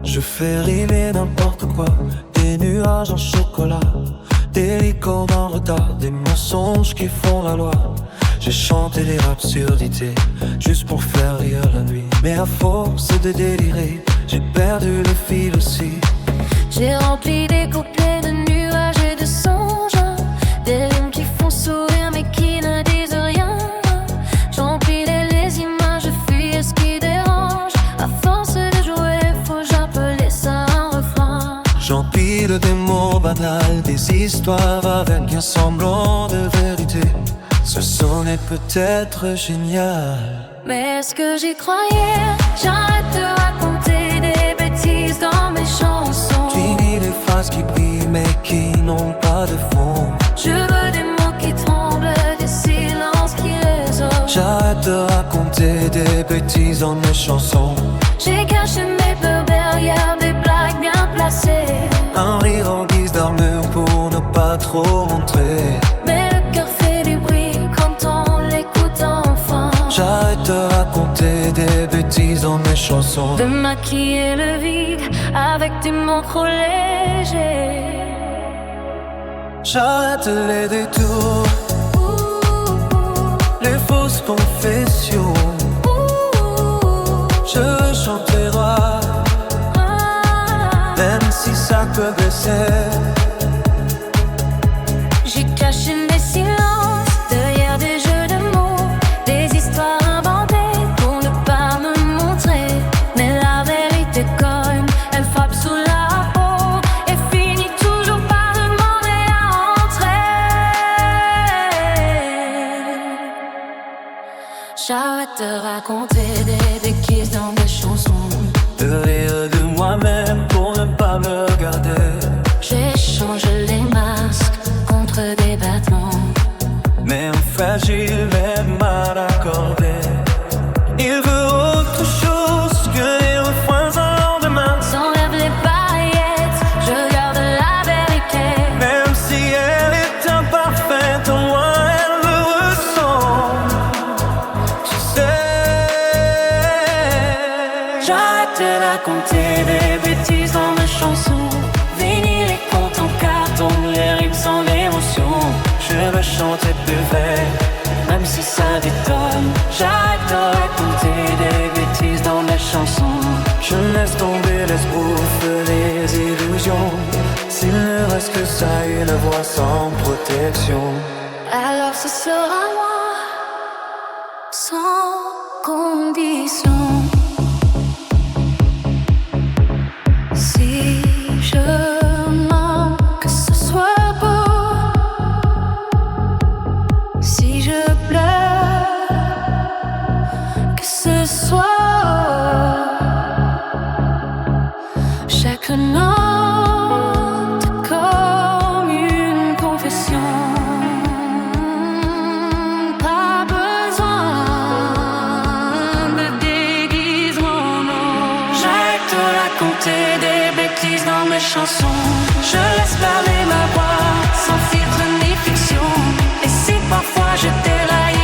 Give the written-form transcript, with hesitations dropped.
Je fais rimer n'importe quoi, des nuages en chocolat, des licornes en retard, des mensonges qui font la loi. J'ai chanté des absurdités, juste pour faire rire la nuit. Mais à force de délirer, j'ai perdu le fil aussi. J'ai rempli des couplets de nuages et de songes, des rimes qui font sourire mais qui ne disent rien. J'empilais les images, je fuis ce qui dérange. À force de jouer, faut j'appeler ça un refrain. J'empile des mots banals, des histoires avec un semblant de vérité. Ce sonnet peut être génial, mais est-ce que j'y croyais? J'arrête de raconter des bêtises dans mes chansons. Fini les phrases qui brillent mais qui n'ont pas de fond. Je veux des mots qui tremblent, des silences qui résonnent. J'arrête de raconter des bêtises dans mes chansons. J'ai caché mes peurs derrière des blagues bien placées. Un rire en guise d'armure pour ne pas trop montrer. Mais le cœur fait du bruit quand on l'écoute enfin. J'arrête de raconter des bêtises dans mes chansons. De maquiller le vide avec des mots trop légers. J'arrête les détours, les fausses confessions. Je veux chanter droit, même si ça peut blesser. J'ai caché mes silences derrière des jeux de mots, des histoires inventées pour ne pas me montrer. Mais la vérité cogne, elle frappe sous la peau et finit toujours par demander à entrer. J'arrête de raconter des bêtises dans mes chansons, de rire de moi-même pour ne pas me regarder. j'échange les masques contre des battements. Mais un fragile est mal accordé. Il veut autre chose que les refrains un lendemain. J'enlève les paillettes, je garde la vérité. Même si elle est imparfaite, au moins elle me ressemble. Tu sais, J'arrête de raconter des bêtises dans mes chansons. Venir les comptes en carton, les rimes sans émotion. je veux chanter plus vrai, Même si ça détonne, j'arrête de raconter des bêtises dans mes chansons. je laisse tomber l'esbrouffe, les illusions. S'il ne reste que ça, une voix sans protection. Alors ce sera moi, sans condition. Si je mens, que ce soit beau. Si je pleure, que ce soit chaque note comme une confession. Pas besoin de déguisement, non. J'arrête de raconter des bêtises dans mes chansons. Je laisse parler ma voix, sans filtre ni fiction. Et si parfois je déraille,